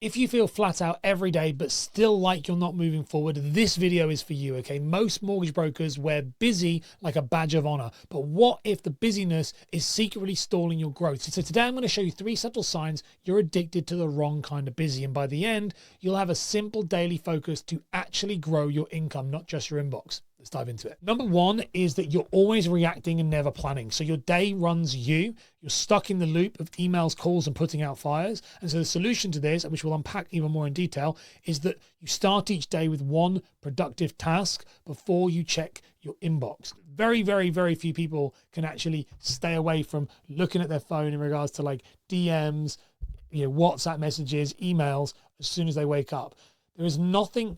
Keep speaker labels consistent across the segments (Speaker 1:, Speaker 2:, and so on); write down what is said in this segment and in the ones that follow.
Speaker 1: If you feel flat out every day, but still like you're not moving forward, this video is for you, okay? Most mortgage brokers wear busy like a badge of honor, but what if the busyness is secretly stalling your growth? So today I'm going to show you 3 subtle signs you're addicted to the wrong kind of busy. And by the end, you'll have a simple daily focus to actually grow your income, not just your inbox. Let's dive into it. Number 1 is that you're always reacting and never planning. So your day runs you. You're stuck in the loop of emails, calls, and putting out fires. And so the solution to this, which we'll unpack even more in detail, is that you start each day with one productive task before you check your inbox. Very, very, very few people can actually stay away from looking at their phone in regards to like DMs, WhatsApp messages, emails as soon as they wake up. There is nothing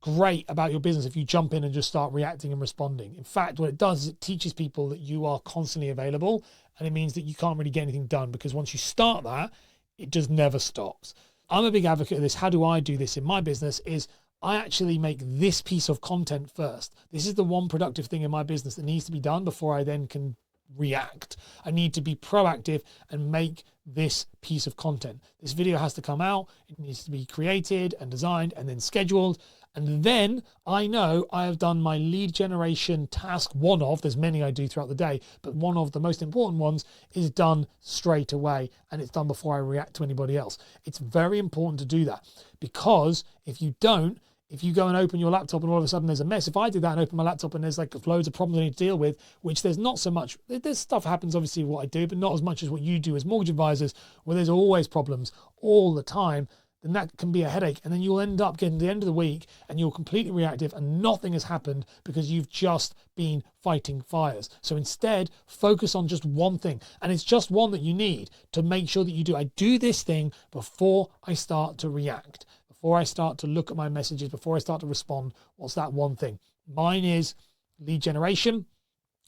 Speaker 1: great about your business if you jump in and just start reacting and responding. In fact, what it does is it teaches people that you are constantly available, and it means that you can't really get anything done, because once you start that, it just never stops. I'm a big advocate of this. How do I do this in my business? Is I actually make this piece of content first. This is the one productive thing in my business that needs to be done before I then can react. I need to be proactive and make this piece of content. This video has to come out. It needs to be created and designed and then scheduled. And then I know I have done my lead generation task. There's many I do throughout the day, but one of the most important ones is done straight away, and it's done before I react to anybody else. It's very important to do that, because if you don't, if you go and open your laptop and all of a sudden there's a mess. If I did that and open my laptop and there's like loads of problems I need to deal with, which there's not so much, there's stuff happens obviously what I do, but not as much as what you do as mortgage advisors, where there's always problems all the time, then that can be a headache. And then you'll end up getting to the end of the week and you're completely reactive and nothing has happened because you've just been fighting fires. So instead, focus on just one thing. And it's just one that you need to make sure that you do. I do this thing before I start to react, before I start to look at my messages, before I start to respond. What's that one thing? Mine is lead generation.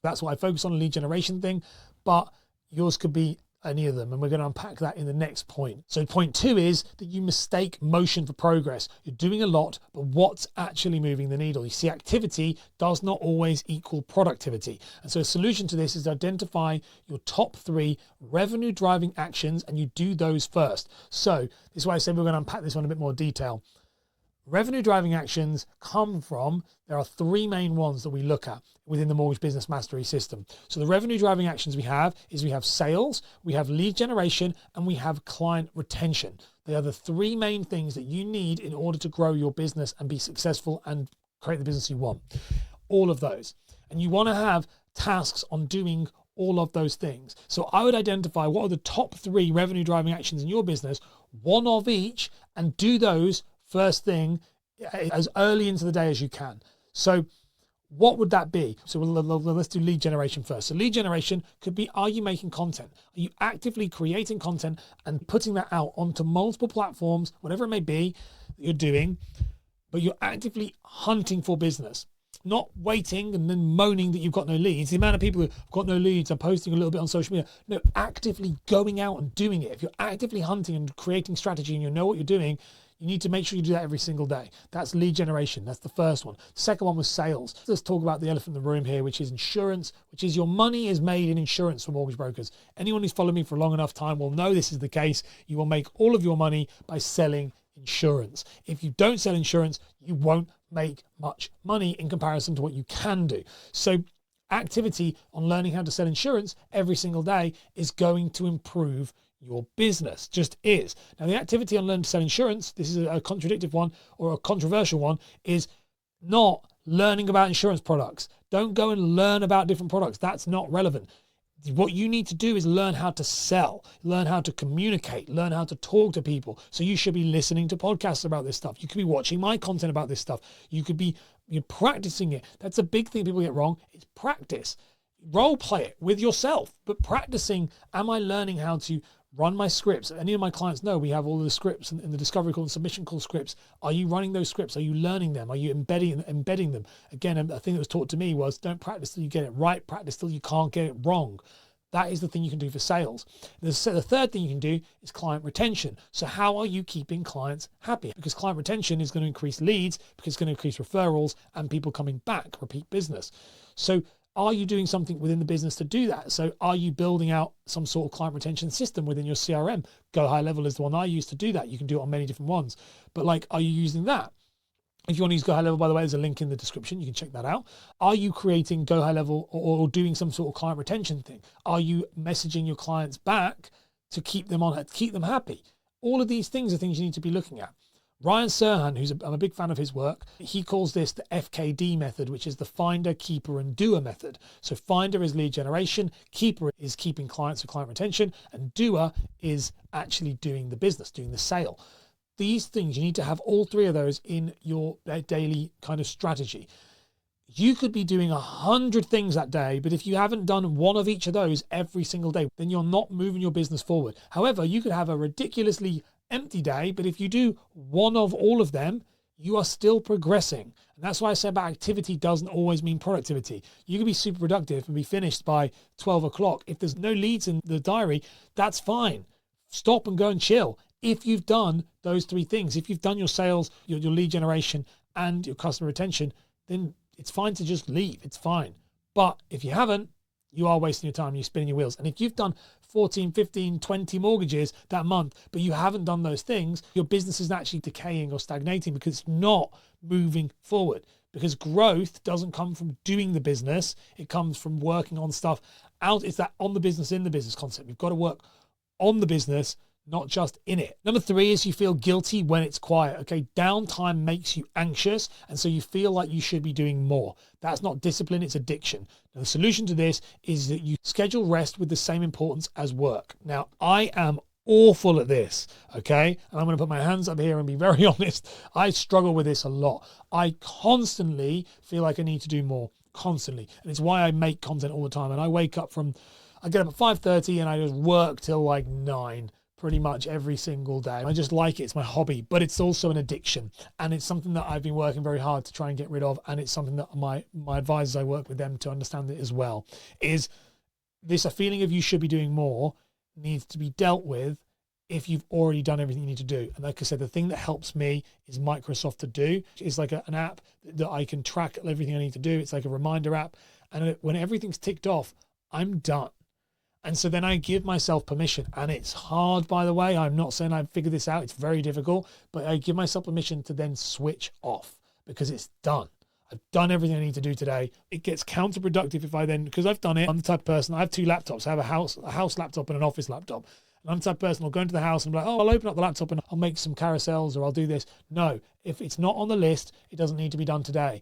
Speaker 1: That's what I focus on, lead generation thing. But yours could be any of them, and we're going to unpack that in the next point. So point 2 is that you mistake motion for progress. You're doing a lot, but what's actually moving the needle? You see, activity does not always equal productivity. And so a solution to this is to identify your top 3 revenue driving actions, and you do those first. So this is why I said we're going to unpack this one in a bit more detail. Revenue driving actions come from, there are 3 main ones that we look at within the Mortgage Business Mastery system. So the revenue driving actions we have sales, we have lead generation, and we have client retention. They are the 3 main things that you need in order to grow your business and be successful and create the business you want. All of those. And you want to have tasks on doing all of those things. So I would identify what are the top 3 revenue driving actions in your business, one of each, and do those first thing as early into the day as you can. So what would that be? So let's do lead generation first. So lead generation could be, are you making content? Are you actively creating content and putting that out onto multiple platforms, whatever it may be that you're doing, but you're actively hunting for business? Not waiting and then moaning that you've got no leads. The amount of people who've got no leads are posting a little bit on social media. No, actively going out and doing it. If you're actively hunting and creating strategy and you know what you're doing, you need to make sure you do that every single day. That's lead generation. That's the first one. The second one was sales. Let's talk about the elephant in the room here, which is insurance, which is your money is made in insurance for mortgage brokers. Anyone who's followed me for a long enough time will know this is the case. You will make all of your money by selling insurance. If you don't sell insurance, you won't make much money in comparison to what you can do. So activity on learning how to sell insurance every single day is going to improve your business, just is. Now, the activity on learning to sell insurance, this is a contradictive one or a controversial one, is not learning about insurance products. Don't go and learn about different products. That's not relevant. What you need to do is learn how to sell, learn how to communicate, learn how to talk to people. So you should be listening to podcasts about this stuff. You could be watching my content about this stuff. You could be practicing it. That's a big thing people get wrong. It's practice. Role play it with yourself, but practicing, am I learning how to run my scripts? Any of my clients know we have all of the scripts in the discovery call and submission call scripts. Are you running those scripts? Are you learning them? Are you embedding them? Again, a thing that was taught to me was don't practice till you get it right, practice till you can't get it wrong. That is the thing you can do for sales. The third thing you can do is client retention. So how are you keeping clients happy? Because client retention is going to increase leads, because it's going to increase referrals and people coming back, repeat business. So Are you doing something within the business to do that? So are you building out some sort of client retention system within your CRM? Go High Level is the one I use to do that. You can do it on many different ones, but like, are you using that? If you want to use Go High Level, by the way, there's a link in the description. You can check that out. Are you creating Go High Level or doing some sort of client retention thing? Are you messaging your clients back to keep them on, keep them happy? All of these things are things you need to be looking at. Ryan Serhant, I'm a big fan of his work, he calls this the FKD method, which is the finder, keeper, and doer method. So finder is lead generation, keeper is keeping clients for client retention, and doer is actually doing the business, doing the sale. These things, you need to have all three of those in your daily kind of strategy. You could be doing 100 things that day, but if you haven't done one of each of those every single day, then you're not moving your business forward. However, you could have a ridiculously empty day, but if you do one of all of them, you are still progressing. And that's why I say about activity doesn't always mean productivity. You can be super productive and be finished by 12 o'clock. If there's no leads in the diary, that's fine. Stop and go and chill. If you've done those three things, if you've done your sales, your lead generation, and your customer retention, then it's fine to just leave. It's fine. But if you haven't, you are wasting your time. You're spinning your wheels. And if you've done 14, 15, 20 mortgages that month, but you haven't done those things, your business is actually decaying or stagnating because it's not moving forward. Because growth doesn't come from doing the business. It comes from working on stuff out. It's that on the business, in the business concept. You've got to work on the business, not just in it. Number 3 is you feel guilty when it's quiet. Okay, downtime makes you anxious, and so you feel like you should be doing more. That's not discipline, it's addiction. Now, the solution to this is that you schedule rest with the same importance as work. Now, I am awful at this, okay? And I'm going to put my hands up here and be very honest. I struggle with this a lot. I constantly feel like I need to do more, constantly. And it's why I make content all the time. And I get up at 5:30 and I just work till like 9. Pretty much every single day. I just like it. It's my hobby, but it's also an addiction. And it's something that I've been working very hard to try and get rid of. And it's something that my advisors, I work with them to understand it as well, is this a feeling of you should be doing more needs to be dealt with if you've already done everything you need to do. And like I said, the thing that helps me is Microsoft To Do. It's like an app that I can track everything I need to do. It's like a reminder app. And when everything's ticked off, I'm done. And so then I give myself permission, and it's hard, by the way. I'm not saying I've figured this out. It's very difficult, but I give myself permission to then switch off because it's done. I've done everything I need to do today. It gets counterproductive if I then, because I've done it. I'm the type of person, I have 2 laptops. I have a house laptop and an office laptop. And I'm the type of person, I'll go into the house and be like, oh, I'll open up the laptop and I'll make some carousels or I'll do this. No, if it's not on the list, it doesn't need to be done today.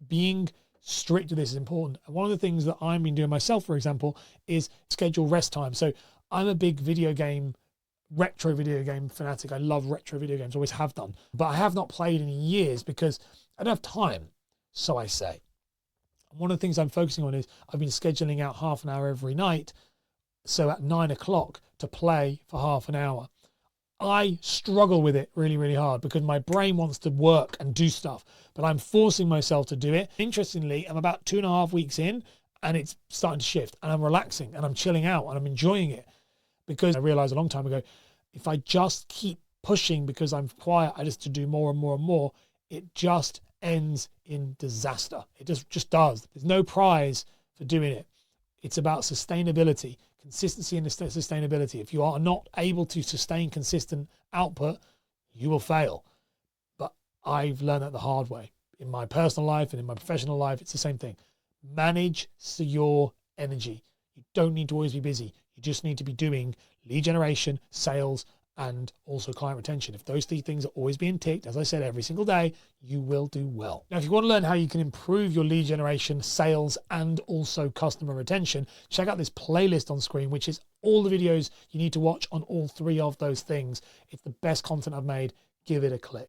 Speaker 1: Being strict to this is important. And one of the things that I've been doing myself, for example, is schedule rest time. So I'm a big retro video game fanatic. I love retro video games, always have done. But I have not played in years because I don't have time, so I say. And one of the things I'm focusing on is I've been scheduling out half an hour every night. So at 9 o'clock to play for half an hour. I struggle with it really, really hard because my brain wants to work and do stuff, but I'm forcing myself to do it. Interestingly, I'm about 2.5 weeks in and it's starting to shift and I'm relaxing and I'm chilling out and I'm enjoying it because I realized a long time ago, if I just keep pushing because I'm quiet, I just to do more and more and more, it just ends in disaster. It just does. There's no prize for doing it. It's about sustainability. Consistency and sustainability. If you are not able to sustain consistent output, you will fail. But I've learned that the hard way. In my personal life and in my professional life, it's the same thing. Manage your energy. You don't need to always be busy. You just need to be doing lead generation, sales, and also client retention. If those 3 things are always being ticked, as I said, every single day, you will do well. Now, if you want to learn how you can improve your lead generation, sales, and also customer retention, check out this playlist on screen, which is all the videos you need to watch on all 3 of those things. It's the best content I've made. Give it a click.